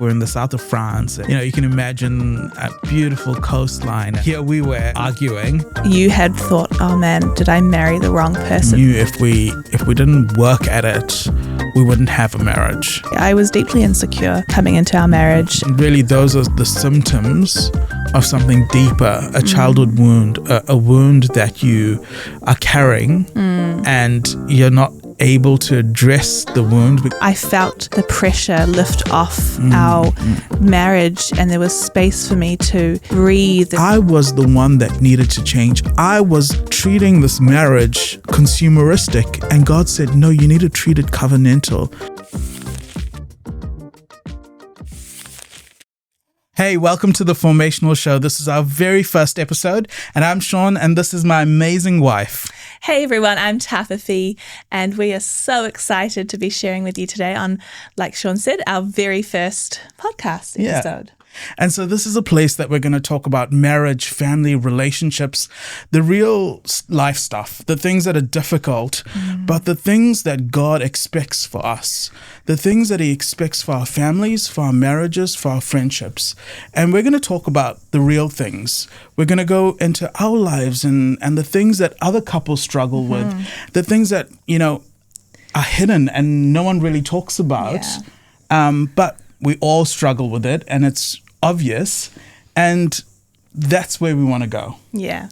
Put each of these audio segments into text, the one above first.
We're in the south of France. You can imagine a beautiful coastline. Here we were arguing. You had thought, oh man, did I marry the wrong person? Knew if we didn't work at it, we wouldn't have a marriage. I was deeply insecure coming into our marriage. Really, those are the symptoms of something deeper, a childhood wound, a wound that you are carrying and you're not able to address the wound. I felt the pressure lift off our marriage, and there was space for me to breathe. I was the one that needed to change. I was treating this marriage consumeristic, and God said, no, you need to treat it covenantal. Hey, welcome to the Formational Show. This is our very first episode, and I'm Sean, and this is my amazing wife. Hey everyone, I'm Tafafi, and we are so excited to be sharing with you today on, like Sean said, our very first podcast episode. And so this is a place that we're going to talk about marriage, family, relationships, the real life stuff, the things that are difficult, but the things that God expects for us, the things that He expects for our families, for our marriages, for our friendships. And we're going to talk about the real things. We're going to go into our lives and the things that other couples struggle with, the things that, are hidden and no one really talks about. Yeah. But we all struggle with it, and it's obvious, and that's where we want to go. Yeah.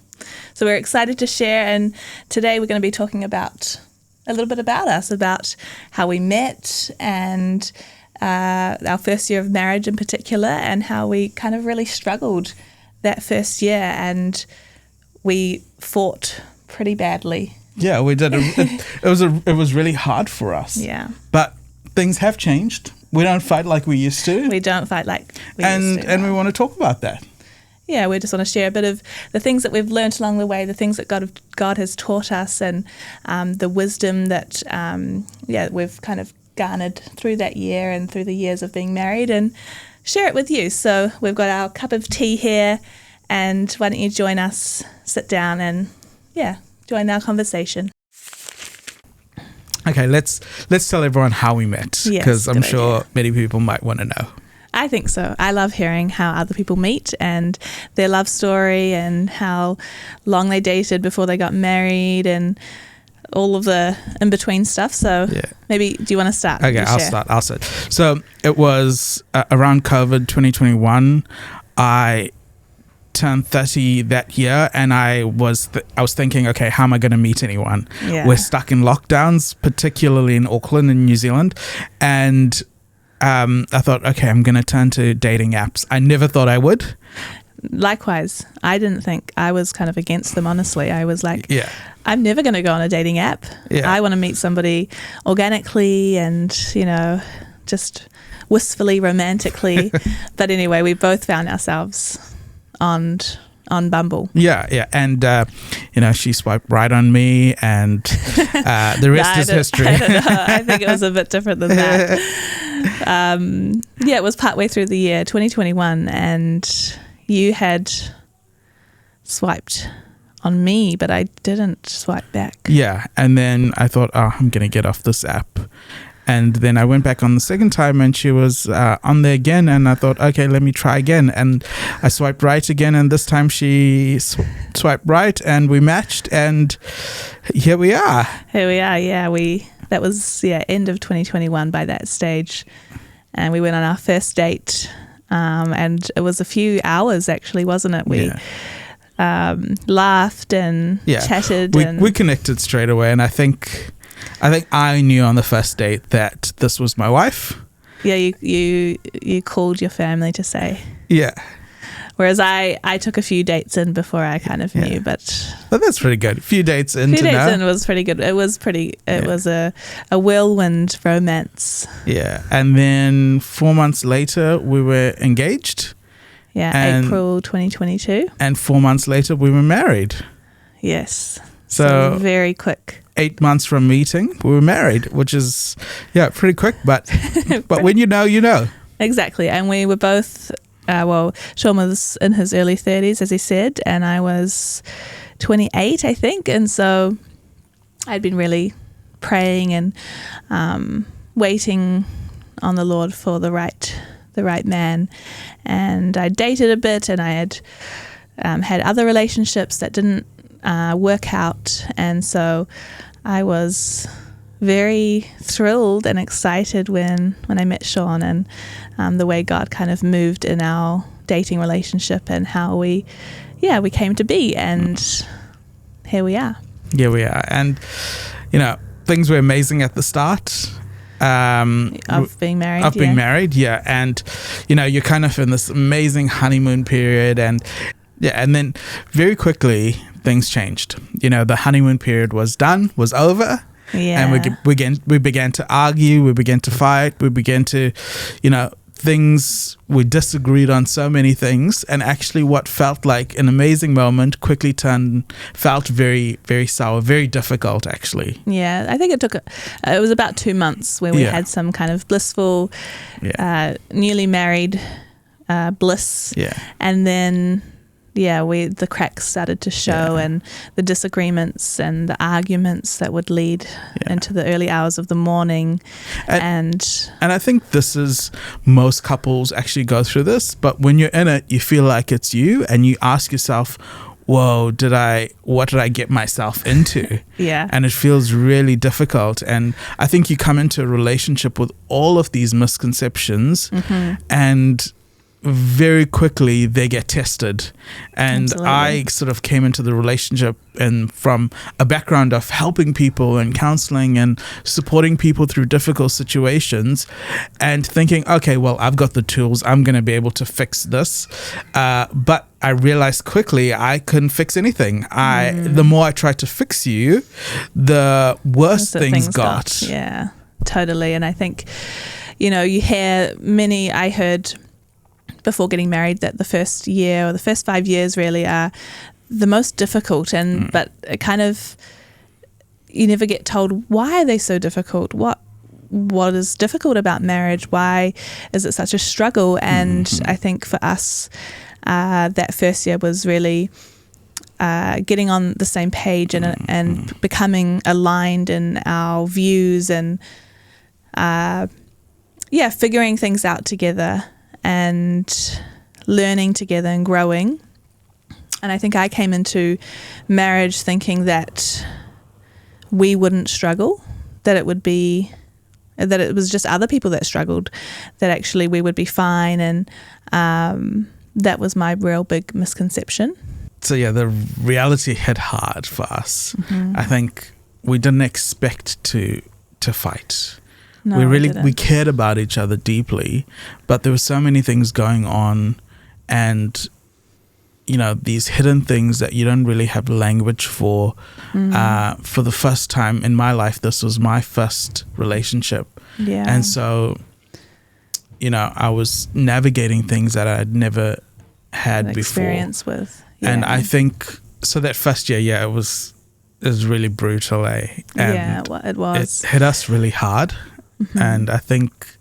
So we're excited to share, and today we're going to be talking about a little bit about us, about how we met and our first year of marriage in particular, and how we kind of really struggled that first year, and we fought pretty badly. Yeah, we did. It was really hard for us. Yeah. But things have changed. We don't fight like we used to. We don't fight like we used to. And we want to talk about that. Yeah, we just want to share a bit of the things that we've learned along the way, the things that God has taught us, and the wisdom that we've kind of garnered through that year and through the years of being married, and share it with you. So we've got our cup of tea here, and why don't you join us, sit down, and join our conversation. Okay, let's tell everyone how we met, because I'm sure many people might want to know. I think so. I love hearing how other people meet and their love story, and how long they dated before they got married, and all of the in-between stuff. So maybe, do you want to start? Okay, I'll start. So it was around COVID 2021. I turned 30 that year, and I was thinking, okay, how am I going to meet anyone? We're stuck in lockdowns, particularly in Auckland in New Zealand, and I thought, okay, I'm going to turn to dating apps. I never thought I would. Likewise, I didn't think. I was kind of against them, honestly. I was like, I'm never going to go on a dating app. I want to meet somebody organically and, just wistfully, romantically. But anyway, we both found ourselves on Bumble. And she swiped right on me, and the rest is history. I don't know. I think it was a bit different than that. It was partway through the year 2021, and you had swiped on me, but I didn't swipe back. And then I thought, I'm gonna get off this app. And then I went back on the second time, and she was on there again, and I thought, okay, let me try again. And I swiped right again, and this time she swiped right, and we matched, and here we are. That was end of 2021 by that stage, and we went on our first date, and it was a few hours actually, wasn't it? We laughed and chatted. We connected straight away, and I think I knew on the first date that this was my wife. Yeah, you called your family to say. Yeah. Whereas I took a few dates in before I kind of knew, but that's pretty good. A few dates in was pretty good. It was a whirlwind romance. Yeah. And then 4 months later we were engaged. Yeah, April 2022. And 4 months later we were married. Yes. So very quick. 8 months from meeting, we were married, which is, pretty quick. But when you know, you know. Exactly. And we were both, Sean was in his early 30s, as he said, and I was 28, I think. And so I'd been really praying and waiting on the Lord for the right the right man. And I dated a bit, and I had had other relationships that didn't work out. And so I was very thrilled and excited when I met Sean, and the way God kind of moved in our dating relationship and how we came to be, and here we are. Here we are. And, things were amazing at the start. Of being married. Yeah. And, you're kind of in this amazing honeymoon period, and then very quickly things changed. The honeymoon period was over. Yeah. And we began to argue, we began to fight, we began to, we disagreed on so many things, and actually what felt like an amazing moment quickly felt very, very sour, very difficult actually. Yeah, I think it was about 2 months where we had some kind of blissful, newly married bliss. Yeah. And then the cracks started to show, and the disagreements and the arguments that would lead into the early hours of the morning. And I think most couples actually go through this, but when you're in it, you feel like it's you, and you ask yourself, whoa, what did I get myself into? Yeah. And it feels really difficult. And I think you come into a relationship with all of these misconceptions, and very quickly they get tested. And Absolutely. I sort of came into the relationship and from a background of helping people and counseling and supporting people through difficult situations, and thinking, okay, well, I've got the tools, I'm going to be able to fix this. But I realized quickly I couldn't fix anything. The more I tried to fix you, the worse things got. Yeah, totally. And I think, I heard before getting married that the first year or the first 5 years really are the most difficult, but it kind of, you never get told why are they so difficult, what is difficult about marriage, why is it such a struggle. And I think for us that first year was really getting on the same page and becoming aligned in our views, and figuring things out together and learning together and growing. And I think I came into marriage thinking that we wouldn't struggle, that it was just other people that struggled, that actually we would be fine. And that was my real big misconception. So the reality hit hard for us. I think we didn't expect to fight. No, we cared about each other deeply, but there were so many things going on, and these hidden things that you don't really have language for. For the first time in my life, this was my first relationship, and so I was navigating things that I had never had before. Experience with, and I think so that first year, it was really brutal, And it was. It hit us really hard. And I think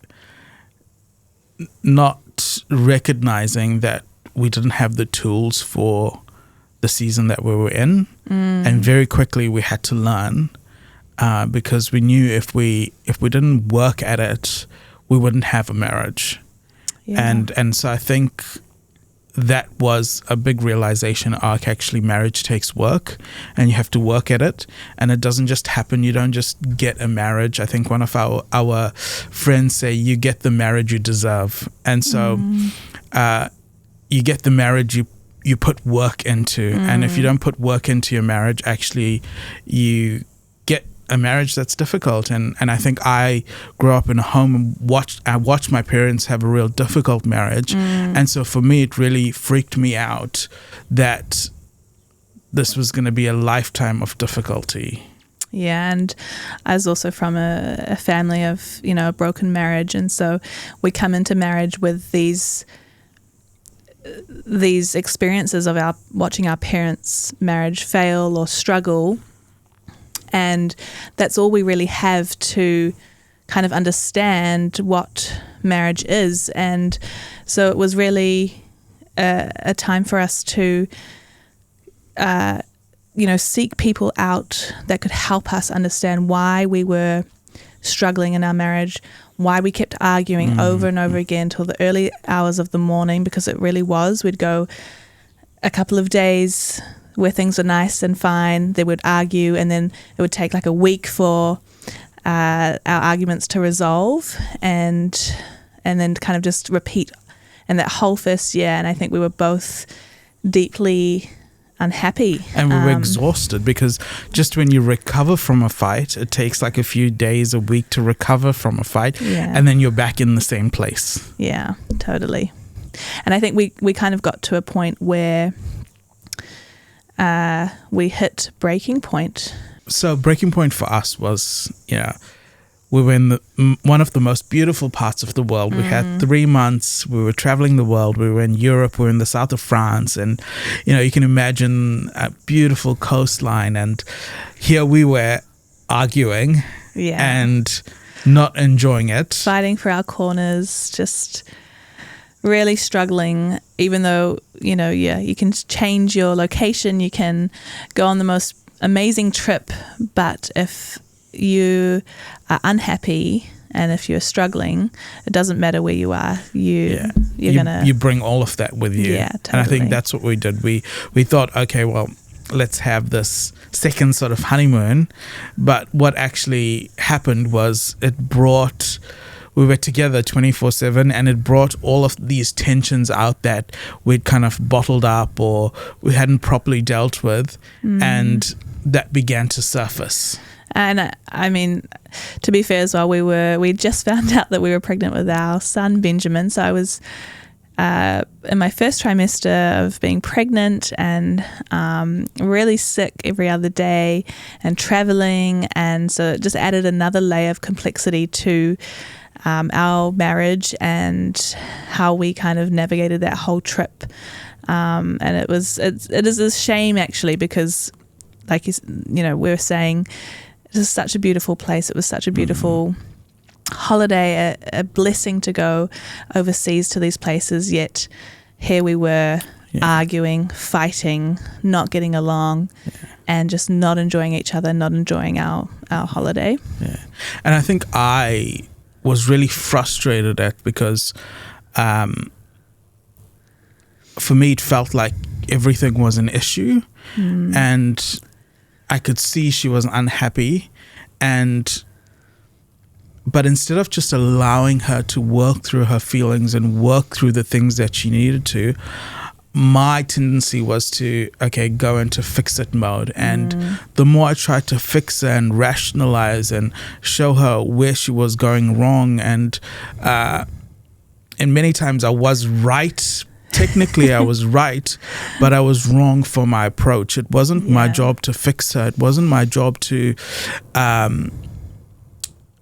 not recognizing that we didn't have the tools for the season that we were in, and very quickly we had to learn, because we knew if we didn't work at it, we wouldn't have a marriage. And so I think that was a big realization. Actually, marriage takes work, and you have to work at it, and it doesn't just happen. You don't just get a marriage. I think one of our friends say you get the marriage you deserve, and so you get the marriage you put work into, and if you don't put work into your marriage, actually you get a marriage that's difficult. And I think I grew up in a home and watched my parents have a real difficult marriage. And so for me, it really freaked me out that this was going to be a lifetime of difficulty. Yeah, and I was also from a family of, a broken marriage. And so we come into marriage with these experiences of watching our parents' marriage fail or struggle. And that's all we really have to kind of understand what marriage is. And so it was really a time for us to, seek people out that could help us understand why we were struggling in our marriage, why we kept arguing over and over again till the early hours of the morning, because it really was. We'd go a couple of days where things were nice and fine, they would argue, and then it would take like a week for our arguments to resolve, and then kind of just repeat. And that whole first year, and I think we were both deeply unhappy. And we were exhausted, because just when you recover from a fight, it takes like a few days, a week to recover from a fight, and then you're back in the same place. Yeah, totally. And I think we kind of got to a point where we hit breaking point. So breaking point for us was, we were in one of the most beautiful parts of the world. We had 3 months. We were traveling the world. We were in Europe. We were in the south of France. And, you can imagine a beautiful coastline. And here we were arguing and not enjoying it. Fighting for our corners, just really struggling, even though, you can change your location. You can go on the most amazing trip. But if you are unhappy and if you're struggling, it doesn't matter where you are. You bring all of that with you. Yeah, totally. And I think that's what we did. We thought, okay, well, let's have this second sort of honeymoon. But what actually happened was we were together 24/7, and it brought all of these tensions out that we'd kind of bottled up or we hadn't properly dealt with, and that began to surface. And I mean, to be fair as well, we just found out that we were pregnant with our son Benjamin. So I was in my first trimester of being pregnant, and really sick every other day and traveling, and so it just added another layer of complexity to our marriage and how we kind of navigated that whole trip. And it is a shame actually, because like we were saying, it was such a beautiful place. It was such a beautiful holiday, a blessing to go overseas to these places. Yet here we were arguing, fighting, not getting along, and just not enjoying each other, not enjoying our holiday. Yeah. And I think I was really frustrated because for me it felt like everything was an issue, and I could see she was unhappy, but instead of just allowing her to work through her feelings and work through the things that she needed to, my tendency was to, go into fix-it mode. And the more I tried to fix her and rationalize and show her where she was going wrong, and many times I was right. Technically, I was right, but I was wrong for my approach. It wasn't my job to fix her. It wasn't my job to.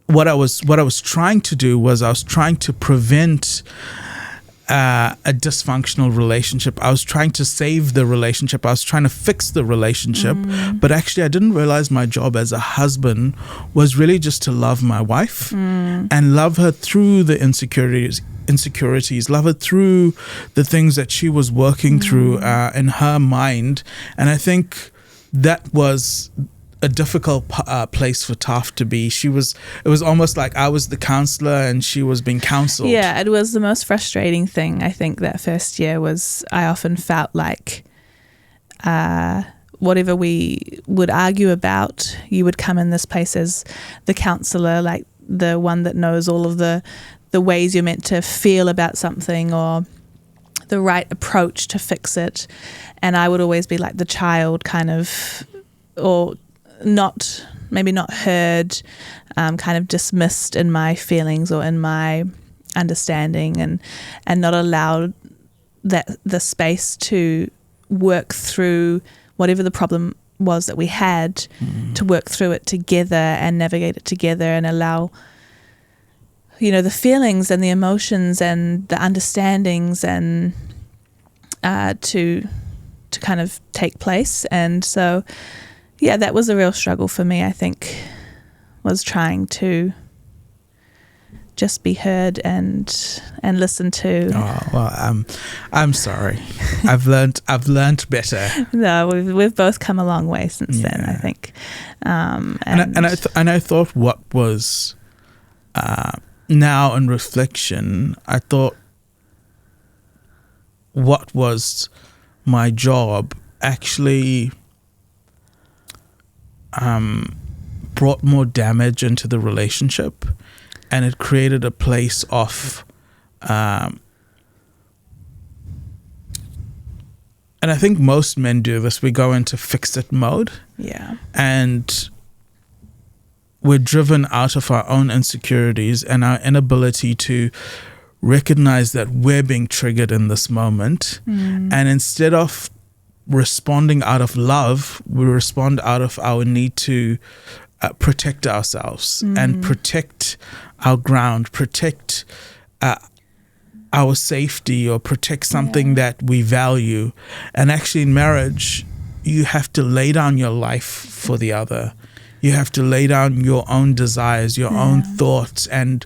What I was trying to do was I was trying to prevent a dysfunctional relationship. I was trying to save the relationship. I was trying to fix the relationship. But actually, I didn't realize my job as a husband was really just to love my wife and love her through the insecurities, love her through the things that she was working through in her mind. And I think that was a difficult place for Taf to be. It was almost like I was the counselor and she was being counseled. Yeah, it was the most frustrating thing. I think that first year was, I often felt like whatever we would argue about, you would come in this place as the counselor, like the one that knows all of the ways you're meant to feel about something or the right approach to fix it. And I would always be like the child kind of, or maybe not heard, kind of dismissed in my feelings or in my understanding, and not allowed the space to work through whatever the problem was that we had, to work through it together and navigate it together and allow the feelings and the emotions and the understandings and to kind of take place. And so that was a real struggle for me, I think, was trying to just be heard and listened to. Oh, well, I'm sorry. I've learned better. No, we've both come a long way since then, I think. And I thought what was now in reflection, I thought what was my job actually brought more damage into the relationship, and it created a place of and I think most men do this. We go into fix-it mode. Yeah. And we're driven out of our own insecurities and our inability to recognize that we're being triggered in this moment. And instead of responding out of love, we respond out of our need to protect ourselves and protect our ground, protect our safety, or protect something that we value. And actually in marriage, you have to lay down your life for the other. You have to lay down your own desires, your own thoughts. And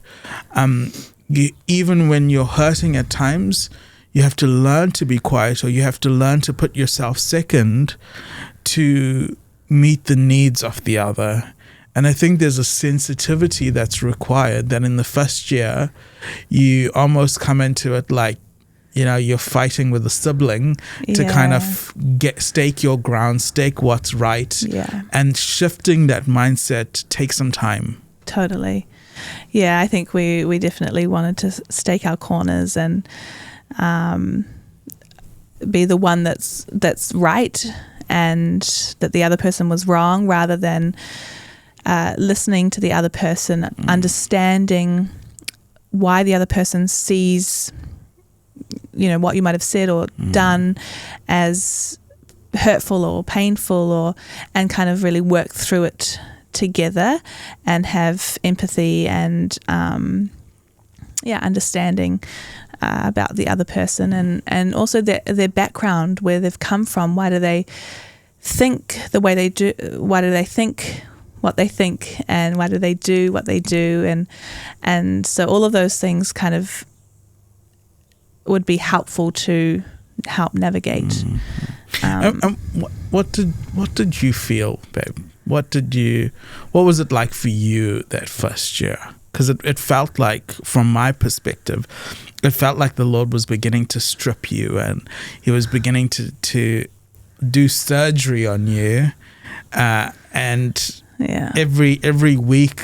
even when you're hurting at times, you have to learn to be quiet, or you have to learn to put yourself second to meet the needs of the other. And I think there's a sensitivity that's required, that in the first year, you almost come into it like, you're fighting with a sibling to kind of stake your ground, stake what's right. Yeah. And shifting that mindset takes some time. Totally. Yeah, I think we definitely wanted to stake our corners and be the one that's right, and that the other person was wrong, rather than listening to the other person, understanding why the other person sees, what you might have said or done as hurtful or painful, and kind of really work through it together and have empathy and understanding about the other person, and also their background, where they've come from. Why do they think the way they do? Why do they think what they think, and why do they do what they do? And so all of those things kind of would be helpful to help navigate. What did you feel, babe? What was it like for you that first year? Because it felt like, from my perspective, it felt like the Lord was beginning to strip you, and He was beginning to do surgery on you, and every week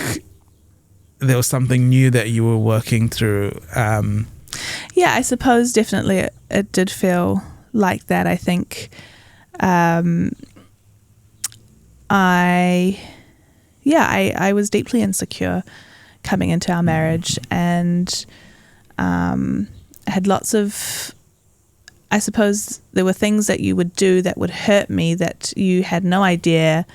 there was something new that you were working through. I suppose definitely it did feel like that. I think I was deeply insecure coming into our marriage, and had lots of, I suppose there were things that you would do that would hurt me, that you had no idea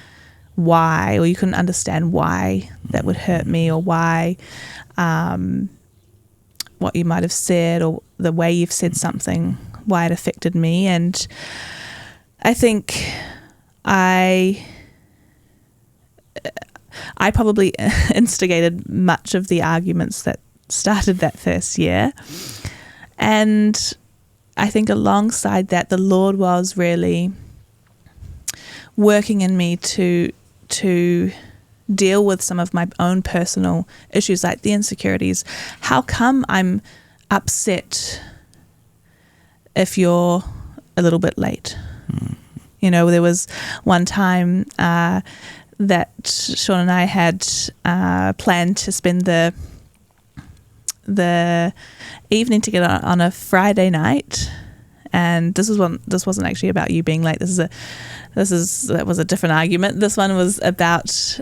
why, or you couldn't understand why that would hurt me, or why what you might have said, or the way you've said something, why it affected me. And I think I probably instigated much of the arguments that started that first year. And I think alongside that, the Lord was really working in me to deal with some of my own personal issues, like the insecurities. How come I'm upset if you're a little bit late? There was one time that Sean and I had planned to spend the evening together on a Friday night, and this wasn't actually about you being late. That was a different argument. This one was about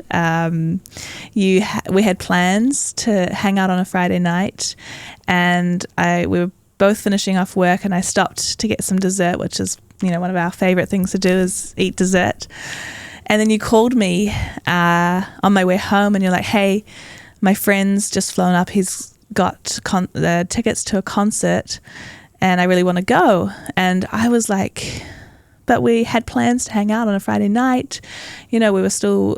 we had plans to hang out on a Friday night, and we were both finishing off work, and I stopped to get some dessert, which is one of our favorite things to do is eat dessert. And then you called me on my way home, and you're like, "Hey, my friend's just flown up. He's got the tickets to a concert, and I really want to go." And I was like, but we had plans to hang out on a Friday night. We were still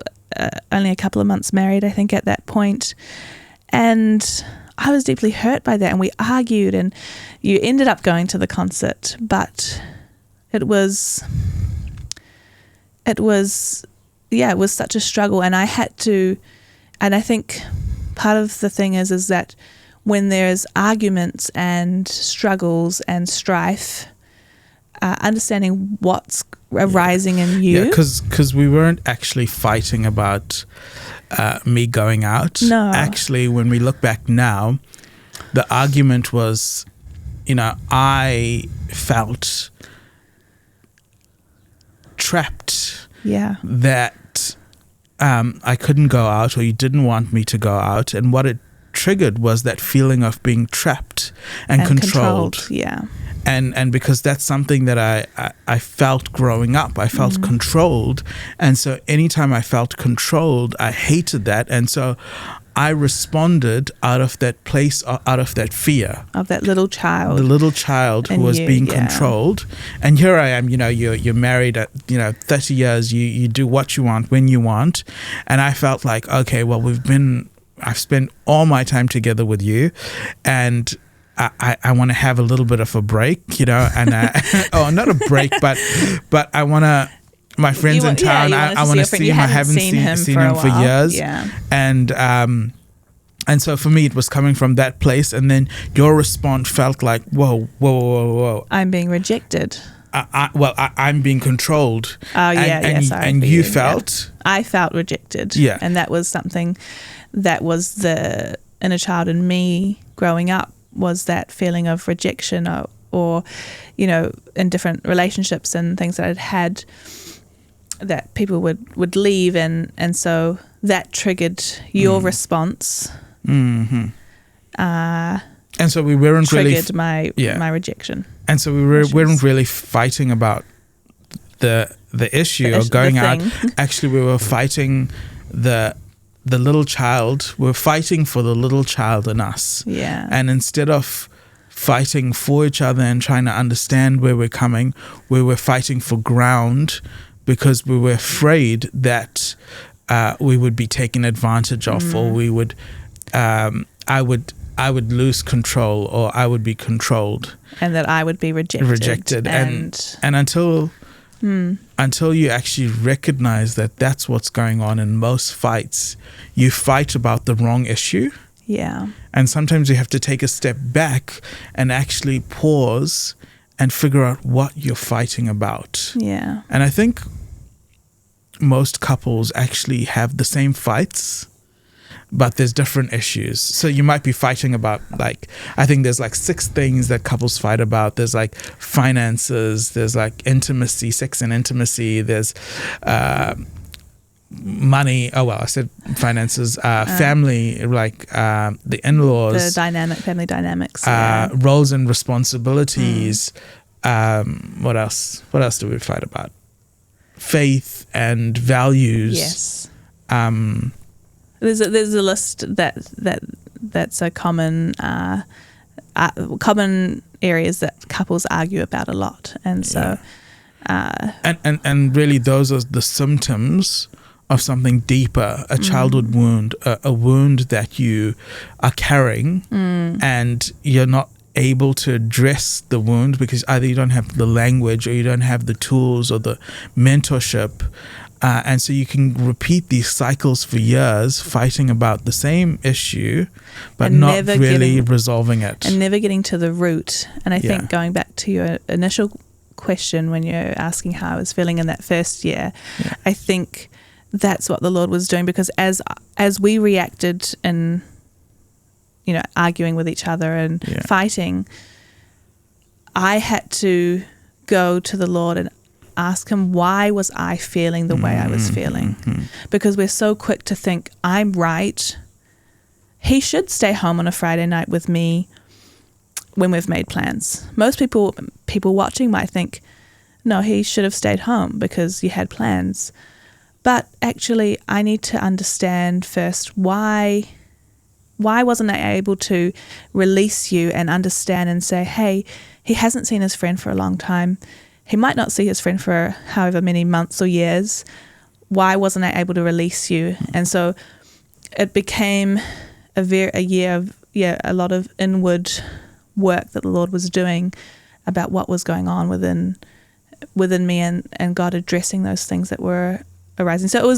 only a couple of months married, I think, at that point. And I was deeply hurt by that, and we argued, and you ended up going to the concert, but it was such a struggle, and I had to, and I think part of the thing is that when there's arguments and struggles and strife, understanding what's arising in you. Yeah, because we weren't actually fighting about me going out. No. Actually, when we look back now, the argument was, I felt trapped. Yeah. That I couldn't go out, or you didn't want me to go out. And what it triggered was that feeling of being trapped and controlled. Yeah. And because that's something that I felt growing up. I felt controlled. And so anytime I felt controlled, I hated that. And so I responded out of that place, out of that fear. Of that little child. The little child who was being controlled. And here I am, you're married at, 30 years. You do what you want, when you want. And I felt like, okay, well, I've spent all my time together with you, and I want to have a little bit of a break, and not a break, but I want to. My friends in town, I want to see him. I haven't seen him for years, and so for me, it was coming from that place, and then your response felt like, whoa. I'm being rejected. I'm being controlled. Oh yeah, sorry. And you felt? Yeah. I felt rejected. Yeah, and that was something that was the inner child in me growing up, was that feeling of rejection, or in different relationships and things that I'd had, that people would leave, and so that triggered your response. Mm-hmm. And so we weren't triggered my rejection. And so we weren't really fighting about the issue or going out. Actually, we were fighting the little child. We were fighting for the little child in us. Yeah. And instead of fighting for each other and trying to understand where we're coming, we were fighting for ground, because we were afraid that we would be taken advantage of, or we would, I would lose control, or I would be controlled, and that I would be rejected. And until you actually recognize that that's what's going on in most fights, you fight about the wrong issue. Yeah. And sometimes you have to take a step back and actually pause and figure out what you're fighting about. Yeah. And I think most couples actually have the same fights, but there's different issues. So you might be fighting about, I think there's 6 things that couples fight about. There's finances, there's intimacy, sex and intimacy, there's money. Oh, well, I said finances, family, the in-laws. The family dynamics. Roles and responsibilities. What else? What else do we fight about? Faith and values. Yes. There's a list that's a common areas that couples argue about a lot, and so and really those are the symptoms of something deeper, a childhood wound, a wound that you are carrying, and you're not able to address the wound because either you don't have the language, or you don't have the tools or the mentorship. And so you can repeat these cycles for years, fighting about the same issue, but not really resolving it. And never getting to the root. And I think going back to your initial question when you're asking how I was feeling in that first year, I think that's what the Lord was doing, because as we reacted in, arguing with each other and fighting, I had to go to the Lord and ask him, why was I feeling the way I was feeling? Because we're so quick to think, I'm right. He should stay home on a Friday night with me when we've made plans. Most people watching might think, no, he should have stayed home because you had plans. But actually, I need to understand first, why wasn't I able to release you and understand and say, hey, he hasn't seen his friend for a long time. He might not see his friend for however many months or years. Why wasn't I able to release you? And so it became a year of a lot of inward work that the Lord was doing about what was going on within me, and God addressing those things that were arising. So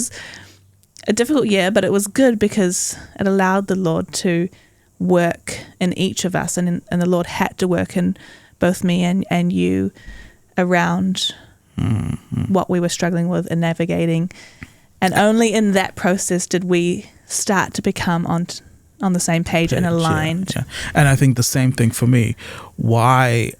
a difficult year, but it was good because it allowed the Lord to work in each of us, and the Lord had to work in both me and you around what we were struggling with and navigating. And only in that process did we start to become on the same page and aligned. Yeah. And I think the same thing for me. Why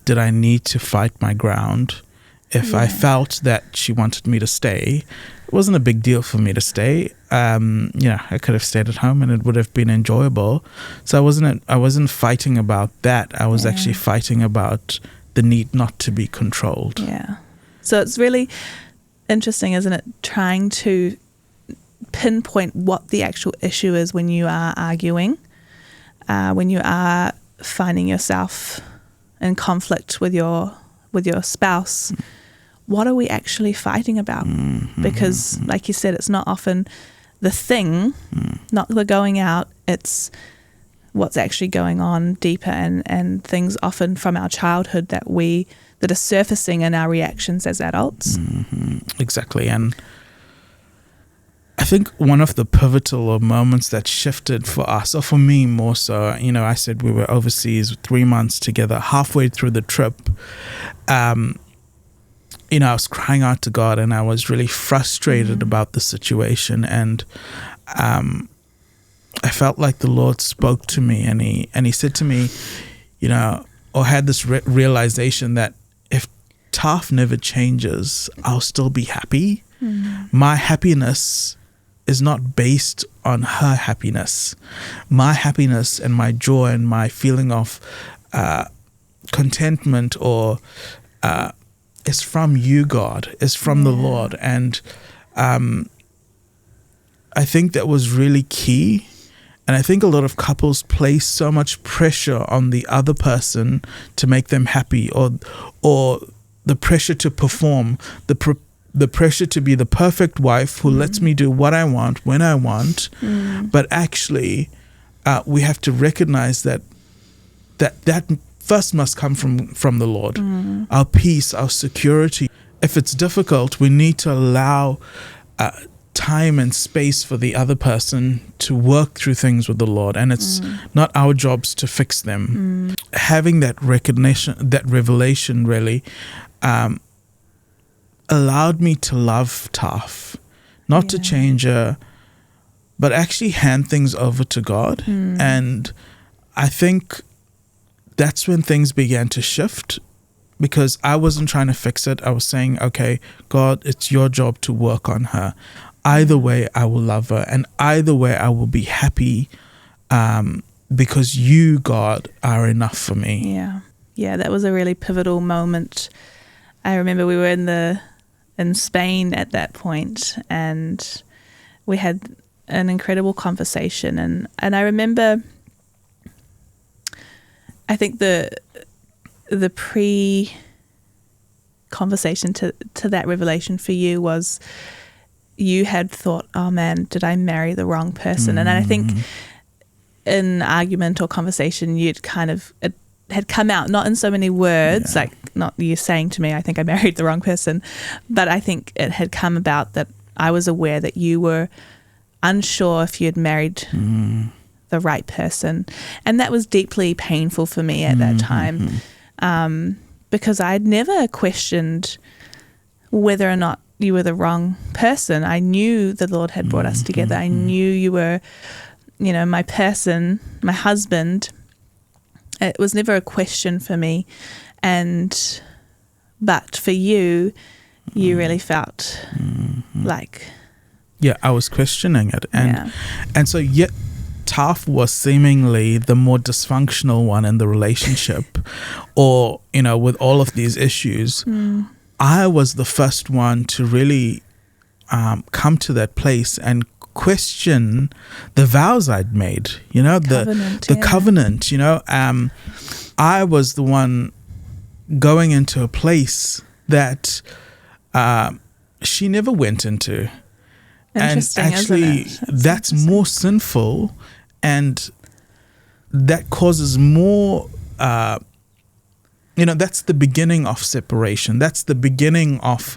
did I need to fight my ground? If I felt that she wanted me to stay, it wasn't a big deal for me to stay. I could have stayed at home and it would have been enjoyable. So I wasn't fighting about that. I was actually fighting about the need not to be controlled. Yeah. So it's really interesting, isn't it? Trying to pinpoint what the actual issue is when you are arguing, when you are finding yourself in conflict with your spouse. What are we actually fighting about? Because, like you said, it's not often the thing, not the going out, it's what's actually going on deeper, and things often from our childhood that are surfacing in our reactions as adults. Exactly. And I think one of the pivotal moments that shifted for us, or for me more so, I said we were overseas 3 months together. Halfway through the trip, I was crying out to God, and I was really frustrated about the situation. And I felt like the Lord spoke to me, and he said to me, or had this realization that if Taf never changes, I'll still be happy. My happiness is not based on her happiness. My happiness and my joy and my feeling of contentment is from you, God, is from the Lord. And I think that was really key. And I think a lot of couples place so much pressure on the other person to make them happy, or the pressure to perform, the pressure to be the perfect wife who lets me do what I want when I want. But actually, we have to recognize that first must come from the Lord. Our peace, our security. If it's difficult, we need to allow time and space for the other person to work through things with the Lord, and it's not our jobs to fix them. Having that recognition, that revelation really allowed me to love Taf, not to change her, but actually hand things over to God. And I think that's when things began to shift, because I wasn't trying to fix it. I was saying, okay, God, it's your job to work on her. Either way, I will love her, and either way, I will be happy, because you, God, are enough for me. Yeah, that was a really pivotal moment. I remember we were in Spain at that point, and we had an incredible conversation, and I remember, I think the pre-conversation to that revelation for you was, you had thought, oh man, did I marry the wrong person? And I think in argument or conversation, it had come out, not in so many words, like not you saying to me, I think I married the wrong person, but I think it had come about that I was aware that you were unsure if you had married the right person. And that was deeply painful for me at that time, because I'd never questioned whether or not you were the wrong person. I knew the Lord had brought us together. I knew you were, my person, my husband. It was never a question for me. But for you, you really felt like... Yeah, I was questioning it. And so yet Taf was seemingly the more dysfunctional one in the relationship, or, with all of these issues. I was the first one to really come to that place and question the vows I'd made, the covenant, I was the one going into a place that she never went into. And actually, that's more sinful, and that causes more... that's the beginning of separation. That's the beginning of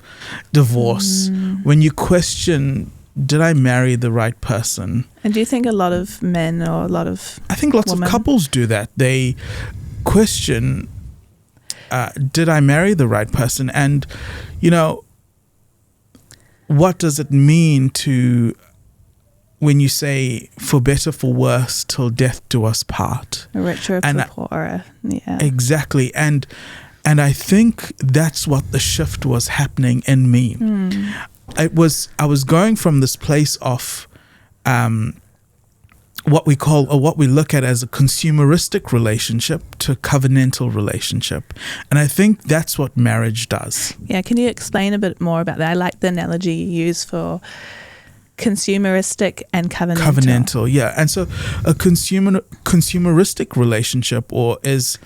divorce. When you question did I marry the right person? And do you think a lot of men or a lot of I think lots women? of couples do that. They question, did I marry the right person? And, what does it mean when you say, for better, for worse, till death do us part? A richer, a poorer. Yeah. Exactly. And I think that's what the shift was happening in me. I was going from this place of what we call, or what we look at as a consumeristic relationship to a covenantal relationship. And I think that's what marriage does. Yeah, can you explain a bit more about that? I like the analogy you use for consumeristic and covenantal. Covenantal, yeah. And so a consumeristic relationship is,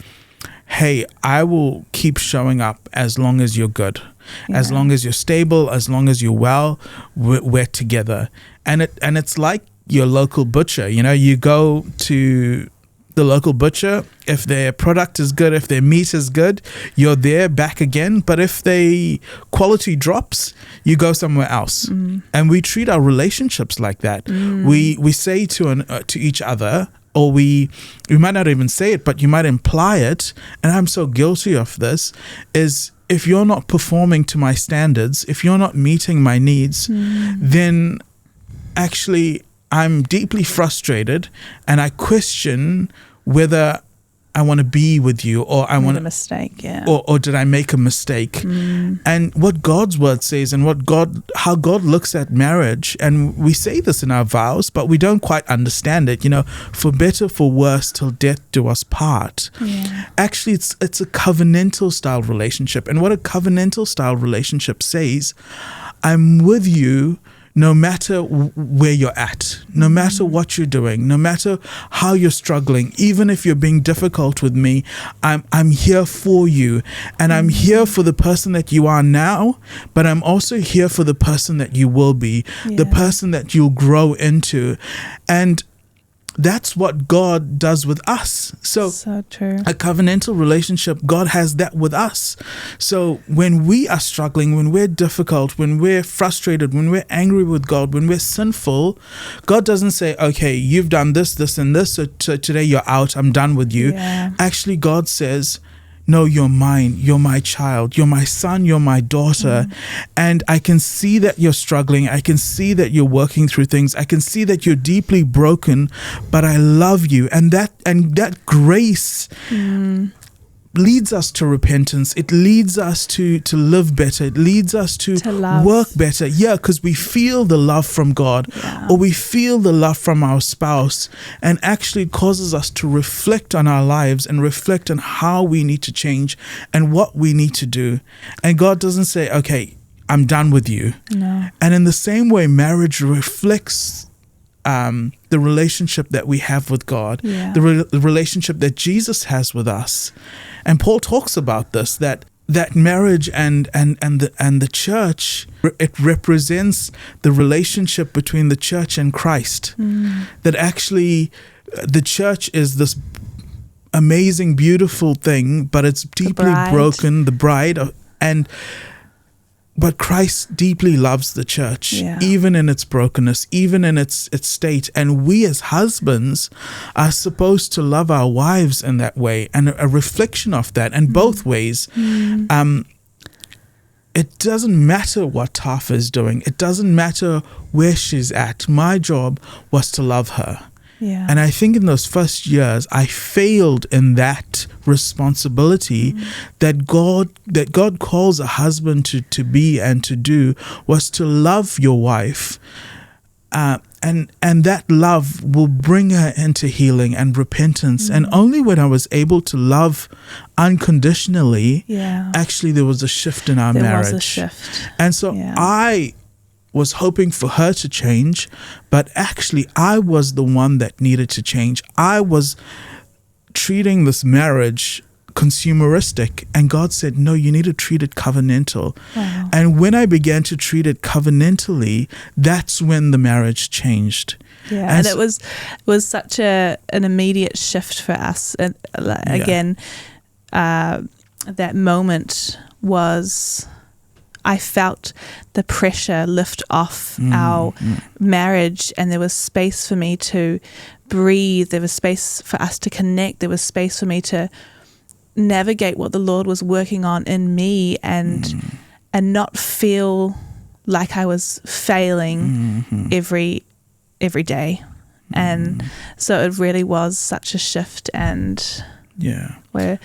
hey, I will keep showing up as long as you're good. Yeah. As long as you're stable, as long as you're well, we're together. And it's like your local butcher. You go to the local butcher. If their product is good, if their meat is good, you're there back again. But if the quality drops, you go somewhere else. And we treat our relationships like that. We say to each other, or we might not even say it, but you might imply it. And I'm so guilty of this, is if you're not performing to my standards, if you're not meeting my needs, then actually I'm deeply frustrated, and I question whether I want to be with you, or I want a mistake, yeah, or did I make a mistake? And what God's word says, and how God looks at marriage, and we say this in our vows, but we don't quite understand it. For better, for worse, till death do us part. Yeah. Actually, it's a covenantal style relationship, and what a covenantal style relationship says, I'm with you no matter where you're at, no matter what you're doing, no matter how you're struggling, even if you're being difficult with me, I'm here for you. And I'm here for the person that you are now, but I'm also here for the person that you will be, the person that you'll grow into. And that's what God does with us. So true. A covenantal relationship, God has that with us. So when we are struggling, when we're difficult, when we're frustrated, when we're angry with God, when we're sinful, God doesn't say, okay, you've done this, this, and this, so today you're out, I'm done with you. Yeah. Actually, God says, no, you're mine, you're my child, you're my son, you're my daughter. And I can see that you're struggling. I can see that you're working through things. I can see that you're deeply broken, but I love you. And that grace leads us to repentance. It leads us to live better. It leads us to work better. Yeah, because we feel the love from God, or we feel the love from our spouse, and actually it causes us to reflect on our lives and reflect on how we need to change and what we need to do. And God doesn't say, okay, I'm done with you. No. And in the same way, marriage reflects the relationship that we have with God, the relationship that Jesus has with us. And Paul talks about this, that marriage and the church, it represents the relationship between the church and Christ. That actually the church is this amazing, beautiful thing, but it's deeply broken, the bride, but Christ deeply loves the church, even in its brokenness, even in its state. And we as husbands are supposed to love our wives in that way, and a reflection of that, and both ways. It doesn't matter what Tafa is doing. It doesn't matter where she's at. My job was to love her. Yeah. And I think in those first years, I failed in that responsibility that God calls a husband to be and to do, was to love your wife. And that love will bring her into healing and repentance. And only when I was able to love unconditionally, actually there was a shift in our marriage. There was a shift. And so I was hoping for her to change, but actually I was the one that needed to change. I was treating this marriage consumeristic, and God said, no, you need to treat it covenantal. Wow. And when I began to treat it covenantally, that's when the marriage changed. Yeah, and it was such an immediate shift for us. And again, that moment was I felt the pressure lift off our marriage, and there was space for me to breathe. There was space for us to connect. There was space for me to navigate what the Lord was working on in me, and not feel like I was failing every day. And so it really was such a shift, and we're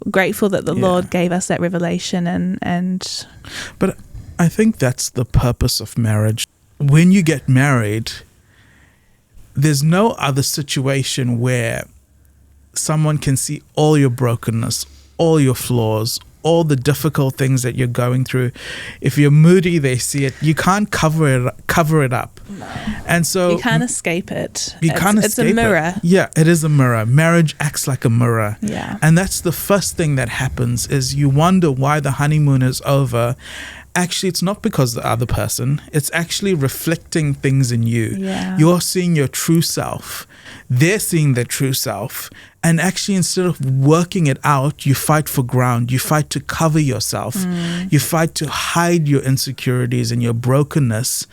grateful that the Lord gave us that revelation. And but I think that's the purpose of marriage. When you get married, there's no other situation where someone can see all your brokenness, all your flaws, all the difficult things that you're going through. If you're moody, they see it. You can't cover it up. No. And so you can't escape it. It's a mirror. Yeah, it is a mirror. Marriage acts like a mirror. Yeah. And that's the first thing that happens, is you wonder why the honeymoon is over. Actually, it's not because of the other person. It's actually reflecting things in you. Yeah. You're seeing your true self. They're seeing their true self. And actually, instead of working it out, you fight for ground. You fight to cover yourself. You fight to hide your insecurities and your brokenness.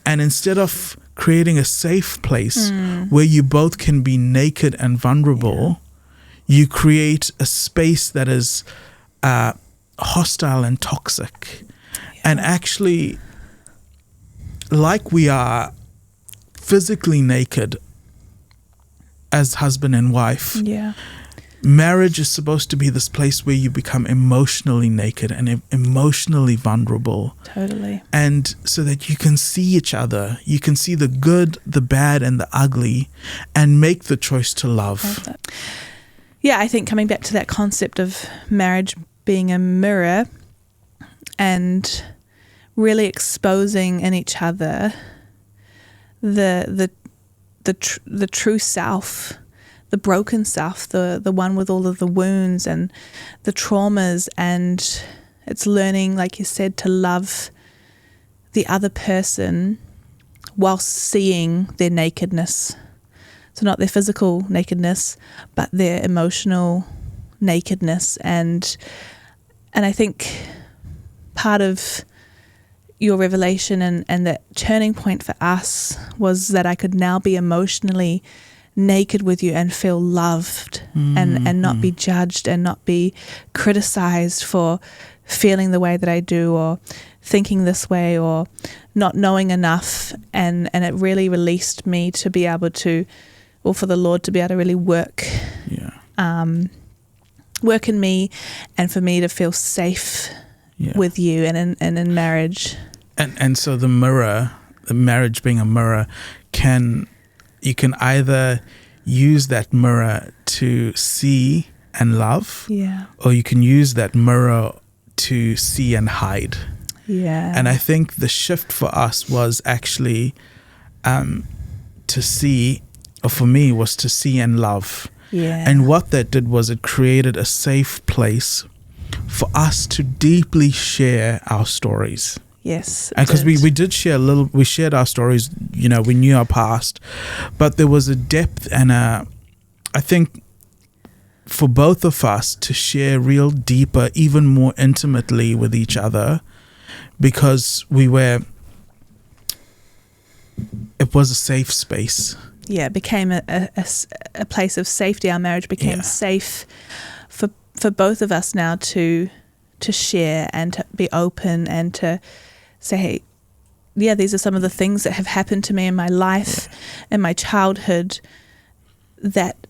And instead of creating a safe place where you both can be naked and vulnerable, you create a space that is hostile and toxic. And actually, like we are physically naked as husband and wife, marriage is supposed to be this place where you become emotionally naked and emotionally vulnerable. Totally. And so that you can see each other, you can see the good, the bad, and the ugly, and make the choice to love. Yeah, I think coming back to that concept of marriage being a mirror, and really exposing in each other the true self, the broken self, the one with all of the wounds and the traumas. And it's learning, like you said, to love the other person whilst seeing their nakedness. So not their physical nakedness, but their emotional nakedness. And I think part of your revelation and that turning point for us was that I could now be emotionally naked with you and feel loved and not be judged and not be criticized for feeling the way that I do or thinking this way or not knowing enough. And it really released me to be able to, or for the Lord to be able to really work in me, and for me to feel safe with you and in marriage. And so the mirror, the marriage being a mirror, you can either use that mirror to see and love, or you can use that mirror to see and hide. And I think the shift for us was actually to see, or for me was to see and love. And what that did was it created a safe place for us to deeply share our stories. Yes. And because we did share we shared our stories, we knew our past, but there was a depth and I think for both of us to share real deeper, even more intimately with each other, because it was a safe space. Yeah, it became a place of safety. Our marriage became safe for both of us now to share and to be open and to say, hey, these are some of the things that have happened to me in my life, in my childhood, that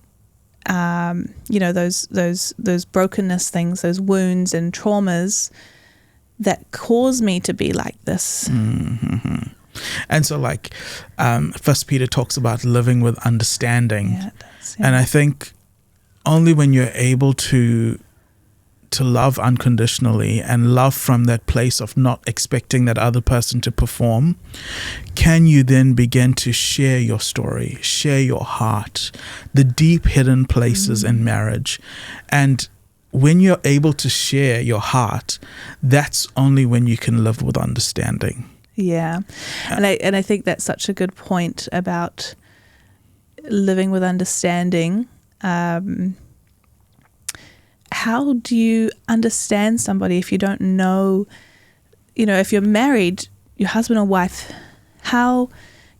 those brokenness things, those wounds and traumas that cause me to be like this. And so First Peter talks about living with understanding. It does, and I think only when you're able to love unconditionally and love from that place of not expecting that other person to perform, can you then begin to share your story, share your heart, the deep hidden places in marriage. And when you're able to share your heart, that's only when you can live with understanding. Yeah. And I think that's such a good point about living with understanding. How do you understand somebody if you don't know if you're married, your husband or wife, how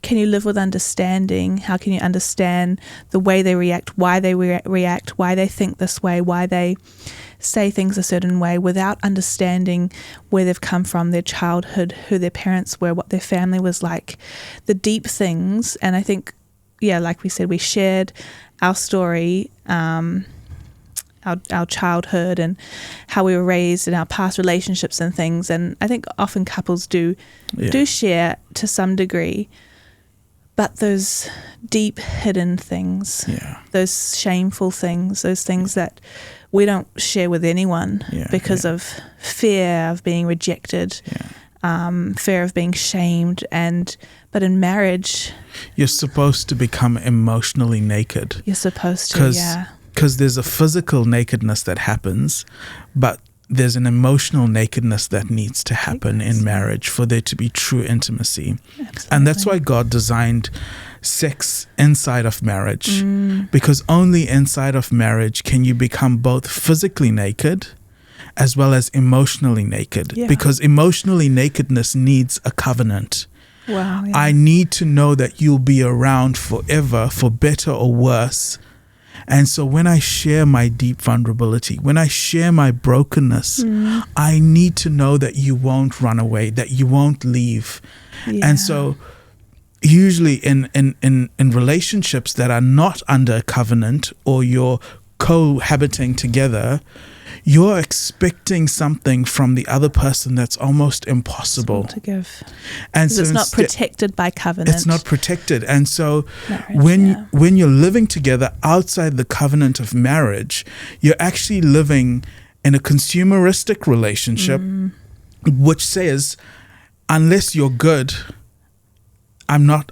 can you live with understanding? How can you understand the way they react, why they react, why they think this way, why they say things a certain way, without understanding where they've come from, their childhood, who their parents were, what their family was like, the deep things. And I think, like we said, we shared our story, our childhood and how we were raised and our past relationships and things. And I think often couples do share to some degree, but those deep hidden things, those shameful things, those things that we don't share with anyone because of fear of being rejected, fear of being shamed. But in marriage, you're supposed to become emotionally naked. You're supposed to, because there's a physical nakedness that happens, but there's an emotional nakedness that needs to happen in marriage for there to be true intimacy. Absolutely. And that's why God designed sex inside of marriage, because only inside of marriage can you become both physically naked as well as emotionally naked, because emotionally nakedness needs a covenant. Wow, I need to know that you'll be around forever, for better or worse. And so when I share my deep vulnerability, when I share my brokenness, I need to know that you won't run away, that you won't leave. And so usually in relationships that are not under a covenant, or you're cohabiting together, you're expecting something from the other person that's almost impossible to give. And so it's not protected by covenant. It's not protected. And so marriage, when you're living together outside the covenant of marriage, you're actually living in a consumeristic relationship, which says, unless you're good, I'm not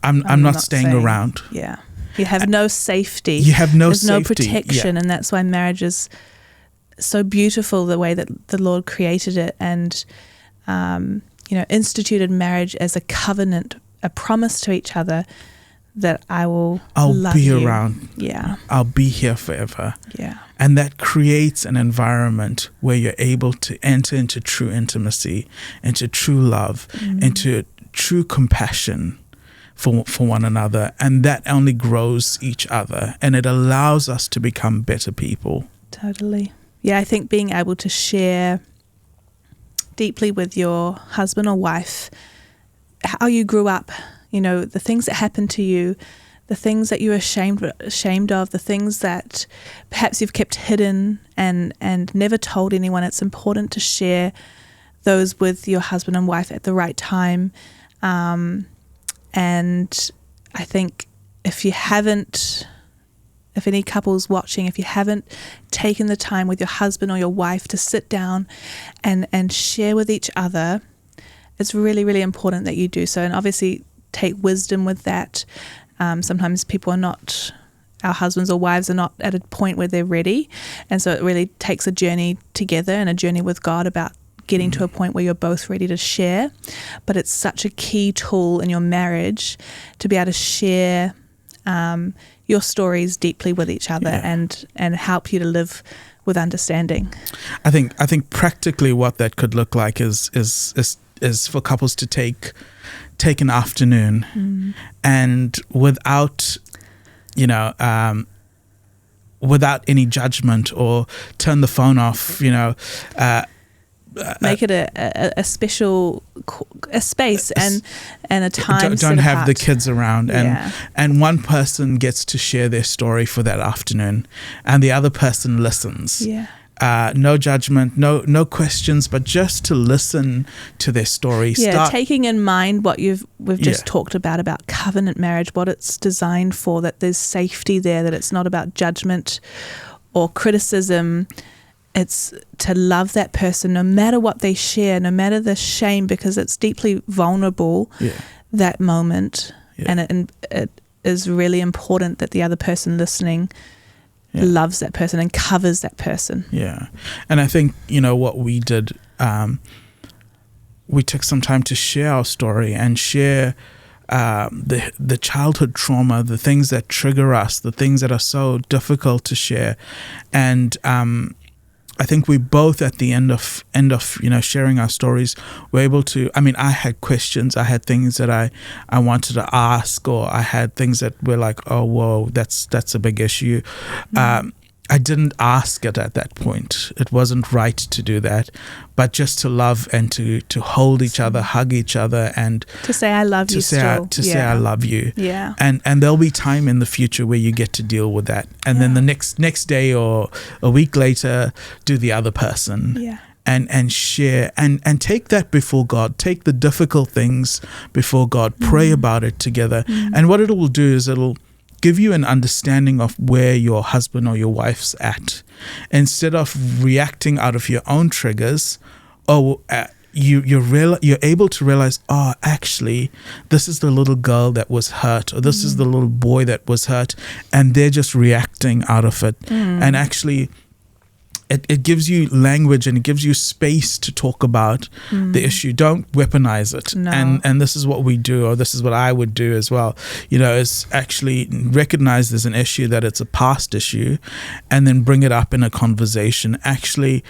staying around. Yeah. You have no safety. You have no There's safety. no protection. And that's why marriage is so beautiful, the way that the Lord created it and instituted marriage as a covenant, a promise to each other that I'll love be you. around. Yeah. I'll be here forever. Yeah. And that creates an environment where you're able to enter into true intimacy, into true love, into true compassion for one another. And that only grows each other, and it allows us to become better people. Totally. Yeah, I think being able to share deeply with your husband or wife how you grew up, the things that happened to you, the things that you were ashamed of, the things that perhaps you've kept hidden and never told anyone. It's important to share those with your husband and wife at the right time. And I think if any couples watching, if you haven't taken the time with your husband or your wife to sit down and share with each other, it's really, really important that you do so. And obviously take wisdom with that. Sometimes our husbands or wives are not at a point where they're ready. And so it really takes a journey together and a journey with God about getting to a point where you're both ready to share. But it's such a key tool in your marriage to be able to share your stories deeply with each other and help you to live with understanding. I think practically what that could look like is for couples to take an afternoon and without any judgment or turn the phone off, make it a special space and a time. Don't have the kids around, and one person gets to share their story for that afternoon, and the other person listens. Yeah. No judgment, no questions, but just to listen to their story. Yeah, taking in mind what we've just talked about covenant marriage, what it's designed for, that there's safety there, that it's not about judgment or criticism. It's to love that person no matter what they share, no matter the shame, because it's deeply vulnerable, that moment. Yeah. And it is really important that the other person listening loves that person and covers that person. Yeah. And I think, what we did, we took some time to share our story and share the childhood trauma, the things that trigger us, the things that are so difficult to share. And I think we both at the end of sharing our stories were able to. I mean, I had questions, I had things that I wanted to ask, or I had things that were like, oh, whoa, that's a big issue. I didn't ask it at that point. It wasn't right to do that, but just to love and to hold each other, hug each other, and to say I love you still. Say I love you. Yeah. And there'll be time in the future where you get to deal with that, and then the next day or a week later, do the other person. Yeah. And share and take that before God. Take the difficult things before God. Pray about it together. And what it will do is it'll give you an understanding of where your husband or your wife's at. Instead of reacting out of your own triggers, you're able to realize, oh, actually, this is the little girl that was hurt, or this is the little boy that was hurt, and they're just reacting out of it. And actually, it gives you language and it gives you space to talk about the issue. Don't weaponize it. No. And this is what we do, or this is what I would do as well. Is actually recognize there's an issue, that it's a past issue, and then bring it up in a conversation. Actually,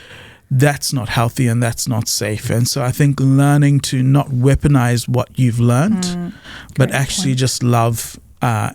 that's not healthy and that's not safe. And so I think learning to not weaponize what you've learned, but actually just love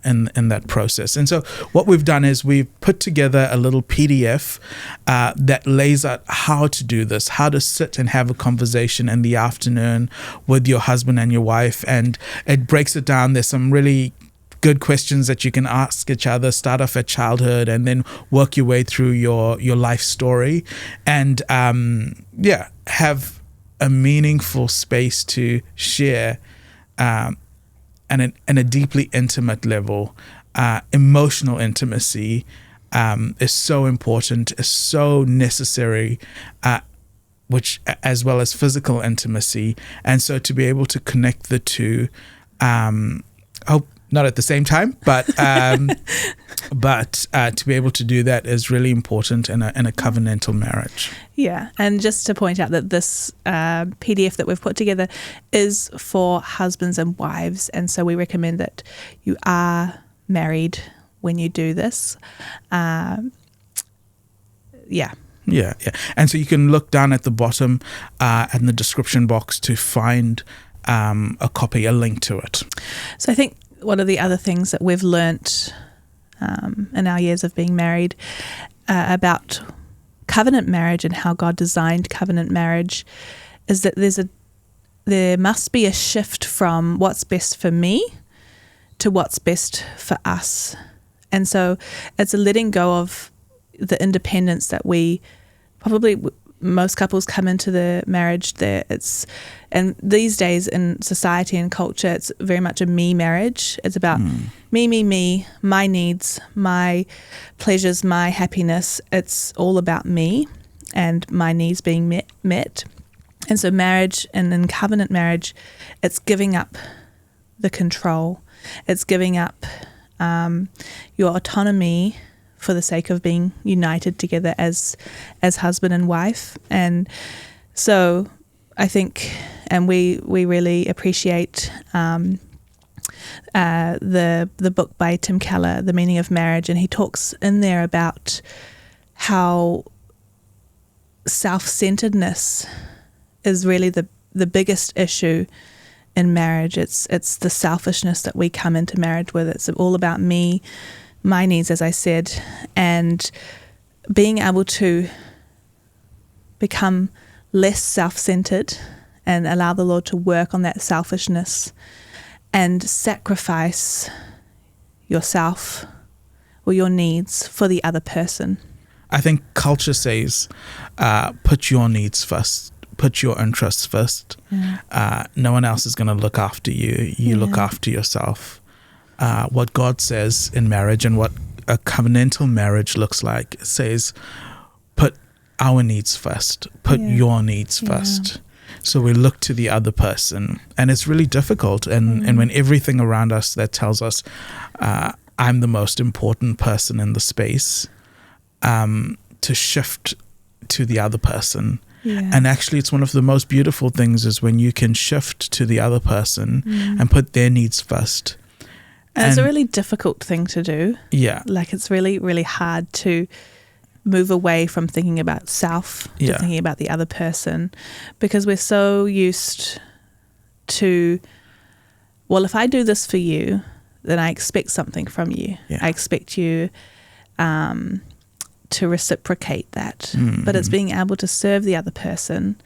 in that process. And so what we've done is we've put together a little PDF that lays out how to do this, how to sit and have a conversation in the afternoon with your husband and your wife. And it breaks it down. There's some really good questions that you can ask each other. Start off at childhood and then work your way through your life story, and have a meaningful space to share and a deeply intimate level. Emotional intimacy is so important, is so necessary, which as well as physical intimacy. And so to be able to connect the two, not at the same time, but to be able to do that is really important in a covenantal marriage. Yeah, and just to point out that this PDF that we've put together is for husbands and wives, and so we recommend that you are married when you do this. Yeah. And so you can look down at the bottom in the description box to find a copy, a link to it. So I think one of the other things that we've learnt in our years of being married about covenant marriage and how God designed covenant marriage is that there must be a shift from what's best for me to what's best for us. And so it's a letting go of the independence that we probably, most couples come into the marriage there. And these days in society and culture, it's very much a me marriage. It's about me, my needs, my pleasures, my happiness. It's all about me and my needs being met. And so marriage, and in covenant marriage, it's giving up the control. It's giving up your autonomy for the sake of being united together as husband and wife. And so I think, and we really appreciate the book by Tim Keller, The Meaning of Marriage, and he talks in there about how self-centeredness is really the biggest issue in marriage. It's the selfishness that we come into marriage with. It's all about me, my needs, as I said, and being able to become less self-centered and allow the Lord to work on that selfishness and sacrifice yourself or your needs for the other person. I think culture says, put your needs first, put your interests first. Yeah. No one else is going to look after you. You look after yourself. What God says in marriage and what a covenantal marriage looks like, it says, put our needs first, put your needs first. So we look to the other person, and it's really difficult. And when everything around us that tells us, I'm the most important person in the space, to shift to the other person. Yeah. And actually, it's one of the most beautiful things is when you can shift to the other person and put their needs first. And it's a really difficult thing to do. Yeah. Like, it's really, really hard to move away from thinking about self to thinking about the other person, because we're so used to, well, if I do this for you, then I expect something from you. Yeah. I expect you to reciprocate that. But it's being able to serve the other person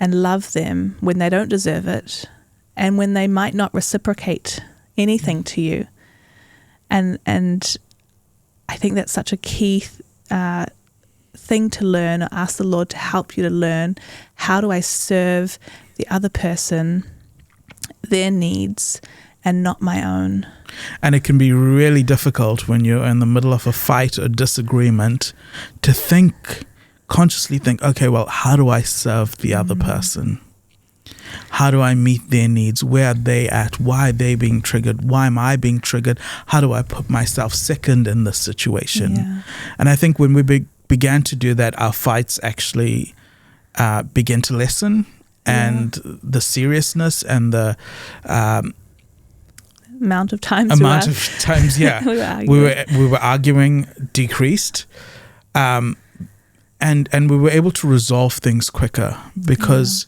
and love them when they don't deserve it and when they might not reciprocate anything to you. And I think that's such a key thing to learn, or ask the Lord to help you to learn. How do I serve the other person, their needs, and not my own? And it can be really difficult when you're in the middle of a fight or disagreement to consciously think, okay, well, how do I serve the other person? How do I meet their needs? Where are they at? Why are they being triggered? Why am I being triggered? How do I put myself second in this situation? Yeah. And I think when we began to do that, our fights actually began to lessen, and the seriousness and the amount of times we were arguing decreased, and we were able to resolve things quicker because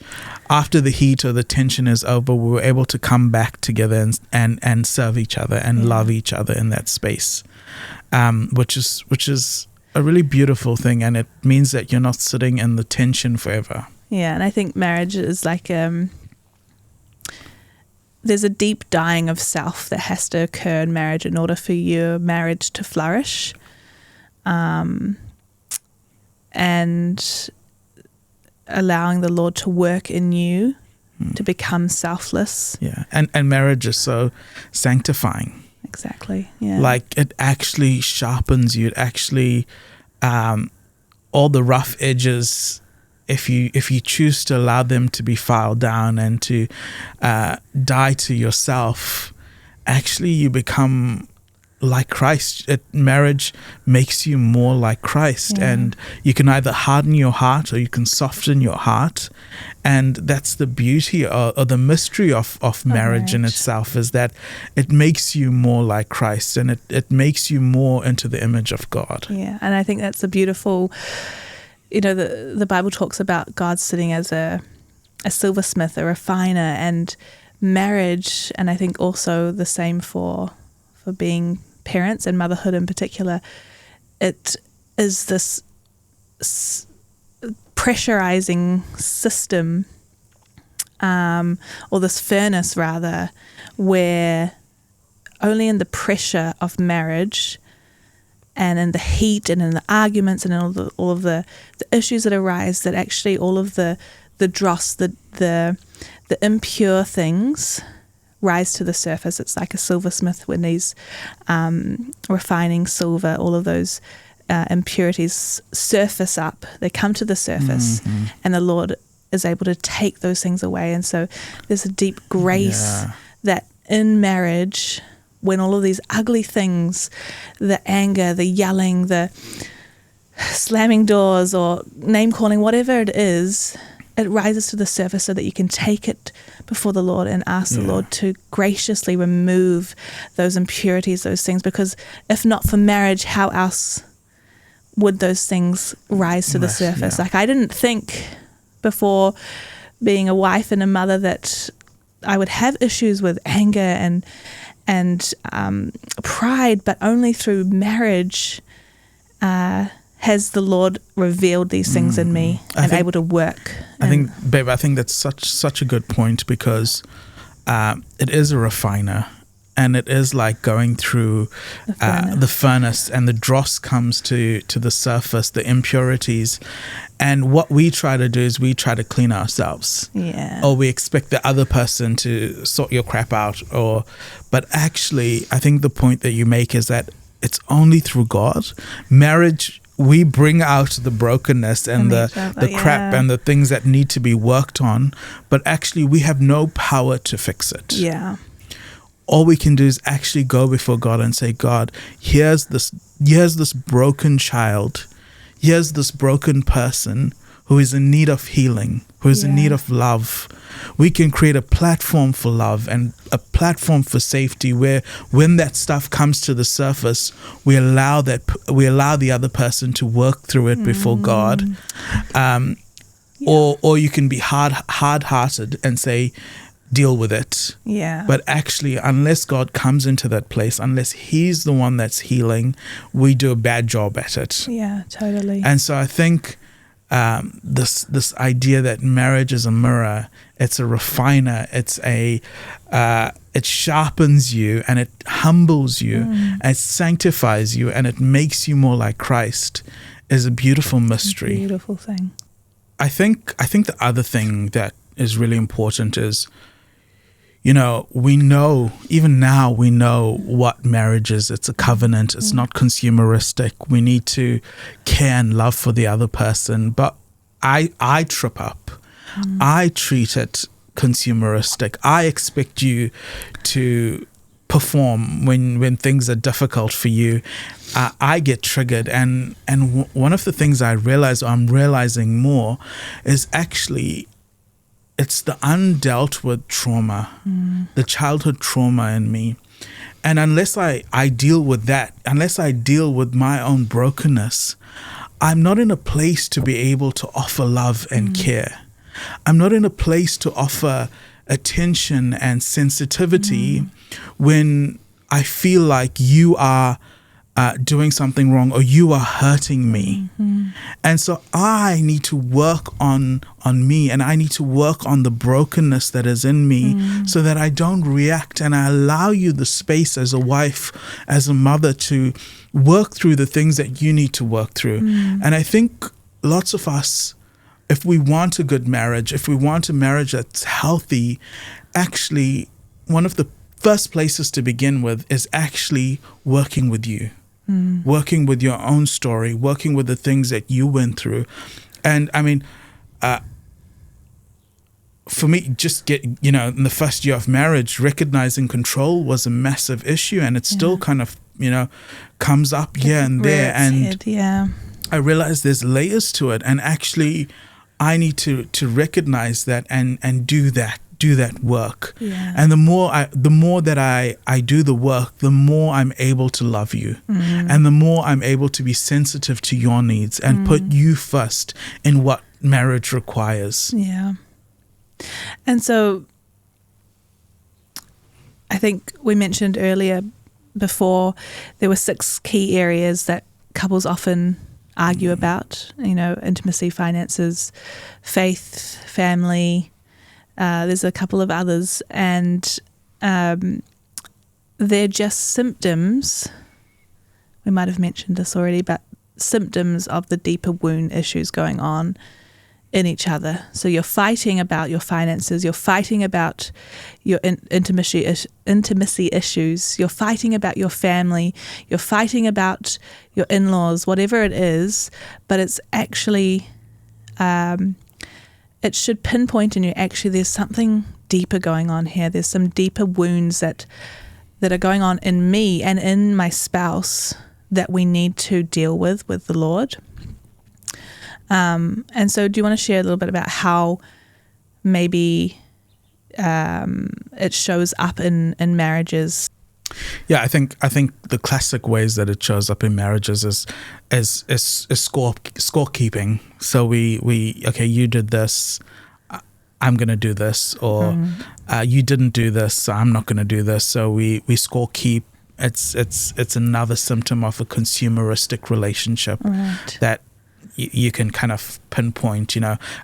after the heat or the tension is over, we were able to come back together and serve each other and love each other in that space, which is a really beautiful thing, and it means that you're not sitting in the tension forever. Yeah, and I think marriage is like there's a deep dying of self that has to occur in marriage in order for your marriage to flourish. And allowing the Lord to work in you to become selfless. Yeah, and marriage is so sanctifying. Exactly, yeah. Like, it actually sharpens you. It actually, all the rough edges, if you choose to allow them to be filed down and to die to yourself, actually you become like Christ. Marriage makes you more like Christ, and you can either harden your heart or you can soften your heart, and that's the beauty or the mystery of marriage in itself, is that it makes you more like Christ, and it makes you more into the image of God. Yeah, and I think that's a beautiful, the Bible talks about God sitting as a silversmith, a refiner, and marriage, and I think also the same for being parents and motherhood in particular, it is this pressurizing system, or this furnace rather, where only in the pressure of marriage and in the heat and in the arguments and in all of the issues that arise, that actually all of the dross, the impure things rise to the surface. It's like a silversmith when he's refining silver. All of those impurities surface up. They come to the surface, and the Lord is able to take those things away. And so there's a deep grace that in marriage, when all of these ugly things, the anger, the yelling, the slamming doors or name calling, whatever it is, it rises to the surface so that you can take it before the Lord and ask the Lord to graciously remove those impurities, those things, because if not for marriage, how else would those things rise to the surface? Like, I didn't think before being a wife and a mother that I would have issues with anger and pride, but only through marriage has the Lord revealed these things in me and able to work. I think that's such a good point, because it is a refiner, and it is like going through the furnace, and the dross comes to the surface, the impurities. And what we try to do is we try to clean ourselves. Yeah. Or we expect the other person to sort your crap out. But actually, I think the point that you make is that it's only through God. Marriage, we bring out the brokenness and the crap and the things that need to be worked on, but actually we have no power to fix it. Yeah. All we can do is actually go before God and say, God, here's this broken child, here's this broken person who is in need of healing, who is in need of love. We can create a platform for love and a platform for safety, where when that stuff comes to the surface, we allow the other person to work through it before God. Or you can be hard-hearted and say, deal with it. Yeah. But actually, unless God comes into that place, unless He's the one that's healing, we do a bad job at it. Yeah, totally. And so I think this idea that marriage is a mirror, it's a refiner, it sharpens you and it humbles you, and it sanctifies you and it makes you more like Christ, is a beautiful mystery. A beautiful thing. I think the other thing that is really important is, we know, even now we know what marriage is. It's a covenant. It's not consumeristic. We need to care and love for the other person. But I trip up. I treat it consumeristic. I expect you to perform when things are difficult for you. I get triggered. And one of the things I'm realizing more is actually, it's the undealt with trauma, the childhood trauma in me. And unless I deal with that, unless I deal with my own brokenness, I'm not in a place to be able to offer love and care. I'm not in a place to offer attention and sensitivity when I feel like you are doing something wrong or you are hurting me. And so I need to work on me, and I need to work on the brokenness that is in me so that I don't react, and I allow you the space as a wife, as a mother, to work through the things that you need to work through. And I think lots of us, if we want a good marriage, if we want a marriage that's healthy, actually one of the first places to begin with is actually working with you. Working with your own story, working with the things that you went through. And I mean, for me, just in the first year of marriage, recognizing control was a massive issue, and it still kind of, comes up here and there. And I realized there's layers to it, and actually I need to recognize that and do that work. And the more that I do the work, the more I'm able to love you, and the more I'm able to be sensitive to your needs and put you first in what marriage requires. And so I think we mentioned earlier before, there were 6 key areas that couples often argue about, intimacy, finances, faith, family. There's a couple of others, and they're just symptoms. We might have mentioned this already, but symptoms of the deeper wound issues going on in each other. So you're fighting about your finances, you're fighting about your intimacy issues, you're fighting about your family, you're fighting about your in-laws, whatever it is, but it's actually... it should pinpoint in you, actually, there's something deeper going on here. There's some deeper wounds that are going on in me and in my spouse that we need to deal with the Lord. And so do you want to share a little bit about how maybe it shows up in marriages? Yeah, I think the classic ways that it shows up in marriages is scorekeeping. So we okay, you did this, I'm going to do this, or you didn't do this, so I'm not going to do this. So we scorekeep. It's another symptom of a consumeristic relationship that you can kind of pinpoint,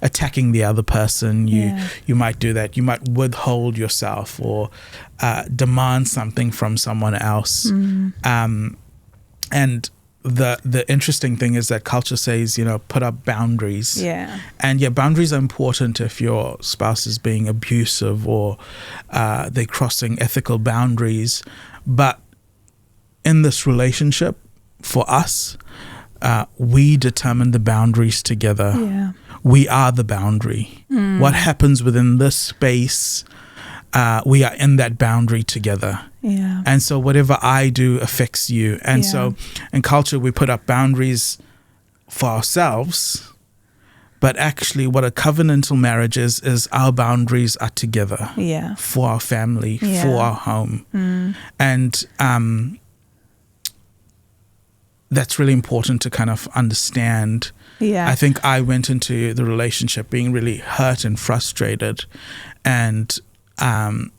attacking the other person. You might do that. You might withhold yourself or demand something from someone else. And the interesting thing is that culture says, put up boundaries. And boundaries are important if your spouse is being abusive or they're crossing ethical boundaries. But in this relationship, for us, we determine the boundaries together. We are the boundary. What happens within this space, we are in that boundary together. And so whatever I do affects you. And so in culture, we put up boundaries for ourselves, But actually what a covenantal marriage is our boundaries are together for our family, for our home. And that's really important to kind of understand. I think I went into the relationship being really hurt and frustrated, and I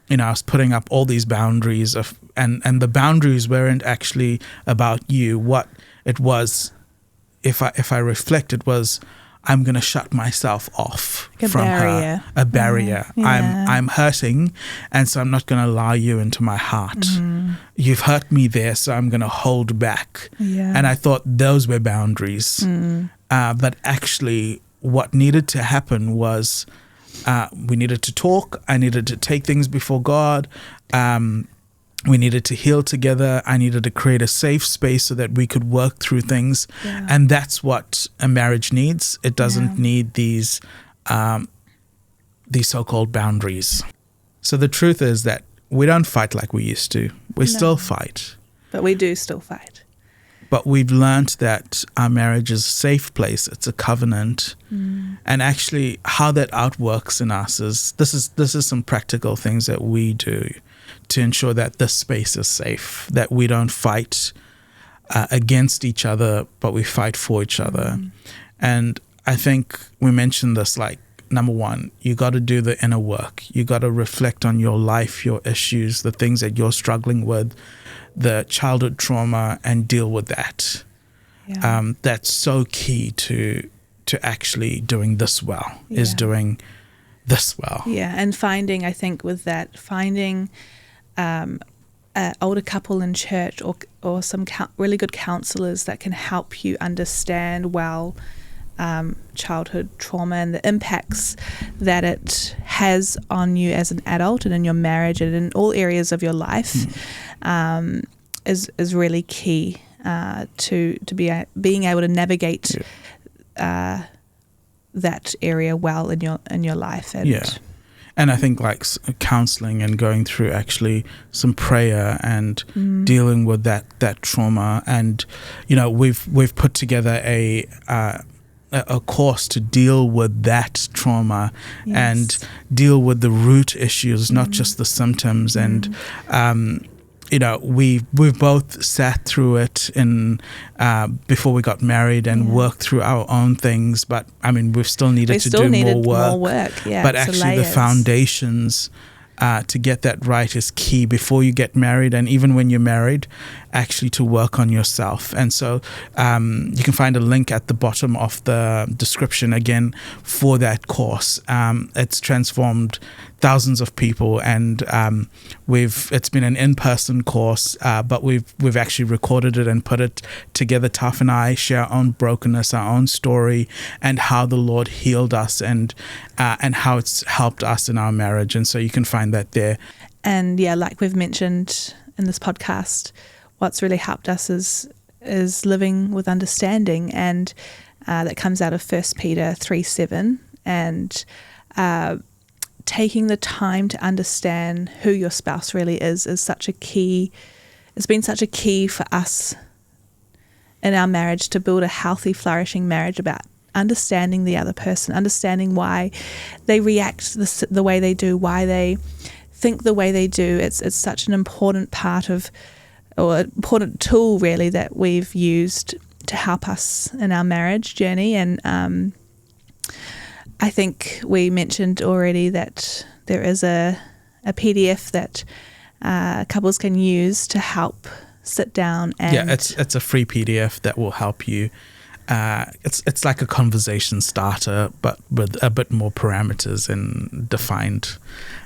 was putting up all these boundaries and the boundaries weren't actually about you. What it was, if I reflect, it was, I'm going to shut myself off from her. A barrier. I'm hurting, and so I'm not going to allow you into my heart. You've hurt me there, so I'm going to hold back. And I thought those were boundaries. But actually what needed to happen was we needed to talk. I needed to take things before God. We needed to heal together. I needed to create a safe space so that we could work through things. And that's what a marriage needs. It doesn't need these so-called boundaries. So the truth is that we don't fight like we used to. We still fight. But we do still fight. But we've learned that our marriage is a safe place. It's a covenant. And actually how that outworks in us is, this is some practical things that we do to ensure that this space is safe, that we don't fight against each other, but we fight for each other. And I think we mentioned this, like, number one, you got to do the inner work. You got to reflect on your life, your issues, the things that you're struggling with, the childhood trauma, and deal with that. That's so key to actually doing this well, is doing this well. And finding, I think with that, finding an older couple in church or some really good counselors that can help you understand well childhood trauma and the impacts that it has on you as an adult and in your marriage and in all areas of your life is really key to being able to navigate that area well in your life. And I think like counseling and going through actually some prayer and dealing with that trauma, and we've put together a course to deal with that trauma and deal with the root issues, not just the symptoms. And we've both sat through it before we got married and worked through our own things, but I mean we've still needed to do more work. But actually the foundations to get that right is key before you get married, and even when you're married, actually to work on yourself. And so you can find a link at the bottom of the description again for that course. It's transformed thousands of people, and it's been an in-person course, but we've actually recorded it and put it together. Taf and I share our own brokenness, our own story, and how the Lord healed us and how it's helped us in our marriage. And so you can find that there. And like we've mentioned in this podcast, what's really helped us is living with understanding, and that comes out of 1 Peter 3:7, and taking the time to understand who your spouse really is such a key. It's been such a key for us in our marriage to build a healthy, flourishing marriage, about understanding the other person, understanding why they react the way they do, why they think the way they do. It's such an important part of, or important tool really, that we've used to help us in our marriage journey. And I think we mentioned already that there is a PDF that couples can use to help sit down and... it's a free PDF that will help you. It's like a conversation starter, but with a bit more parameters and defined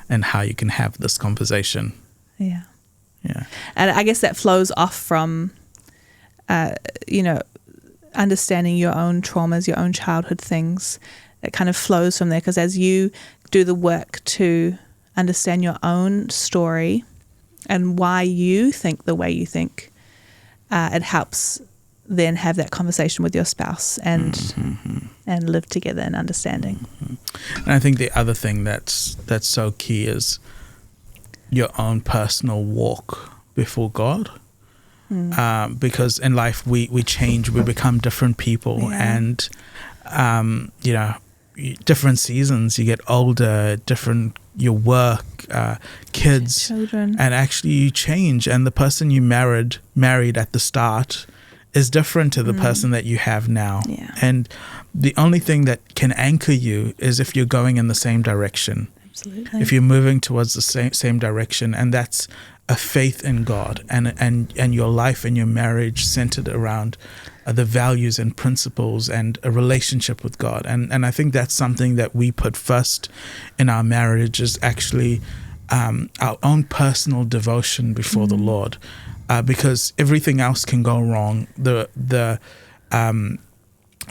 and how you can have this conversation. Yeah. And I guess that flows off from, understanding your own traumas, your own childhood things. It kind of flows from there, because as you do the work to understand your own story and why you think the way you think, it helps then have that conversation with your spouse and live together in understanding. And I think the other thing that's so key is your own personal walk before God. Because in life we change, we become different people, and different seasons. You get older, different your work, kids, children, and actually you change. And the person you married at the start is different to the person that you have now. Yeah. And the only thing that can anchor you is if you're going in the same direction. Absolutely. If you're moving towards the same direction, and that's a faith in God and your life and your marriage centered around the values and principles and a relationship with God. And I think that's something that we put first in our marriage, is actually our own personal devotion before the Lord, because everything else can go wrong. The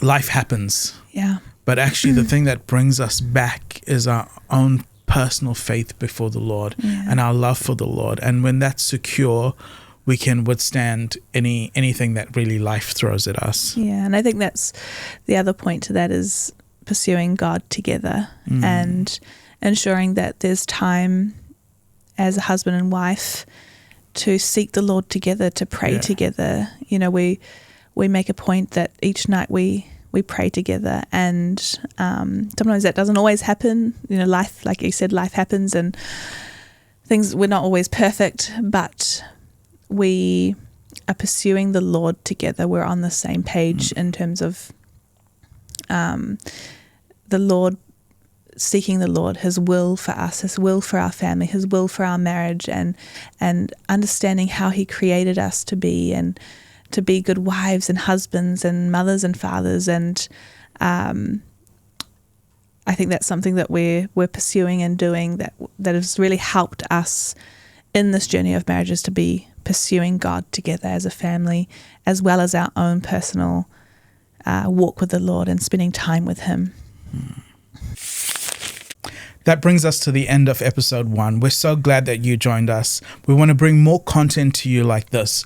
life happens. Yeah. But actually the thing that brings us back is our own personal faith before the Lord and our love for the Lord. And when that's secure, we can withstand anything that really life throws at us. Yeah, and I think that's the other point to that, is pursuing God together and ensuring that there's time as a husband and wife to seek the Lord together, to pray together. You know, we make a point that each night we pray together, and sometimes that doesn't always happen. You know, life, like you said, life happens and things, we're not always perfect, but we are pursuing the Lord together. We're on the same page in terms of the Lord, seeking the Lord, His will for us, His will for our family, His will for our marriage, and understanding how He created us to be, and to be good wives and husbands and mothers and fathers. And I think that's something that we're pursuing and doing that has really helped us in this journey of marriages, to be pursuing God together as a family, as well as our own personal walk with the Lord and spending time with Him. That brings us to the end of episode 1. We're so glad that you joined us. We want to bring more content to you like this,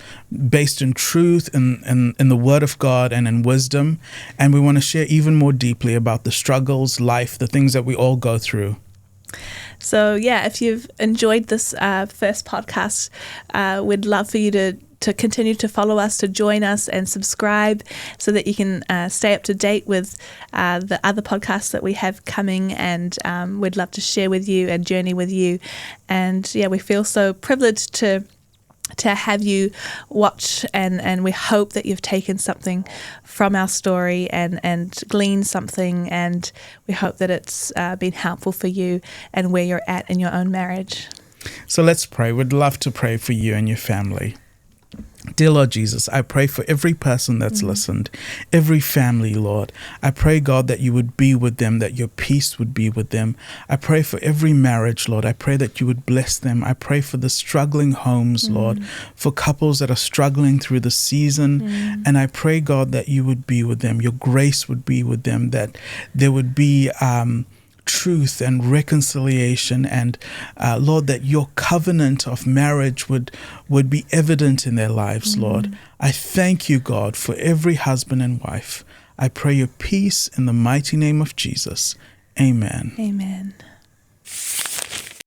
based in truth, in the Word of God and in wisdom. And we want to share even more deeply about the struggles, life, the things that we all go through. So yeah, if you've enjoyed this first podcast, we'd love for you to continue to follow us, to join us and subscribe, so that you can stay up to date with the other podcasts that we have coming. And we'd love to share with you and journey with you. And yeah, we feel so privileged to have you watch, and we hope that you've taken something from our story and gleaned something, and we hope that it's been helpful for you and where you're at in your own marriage. So let's pray. We'd love to pray for you and your family. Dear Lord Jesus, I pray for every person that's listened, every family, Lord. I pray, God, that you would be with them, that your peace would be with them. I pray for every marriage, Lord. I pray that you would bless them. I pray for the struggling homes, Lord, for couples that are struggling through the season. And I pray, God, that you would be with them. Your grace would be with them, that there would be truth and reconciliation, and Lord, that your covenant of marriage would be evident in their lives, Lord. I thank you, God, for every husband and wife. I pray your peace in the mighty name of Jesus. Amen. Amen.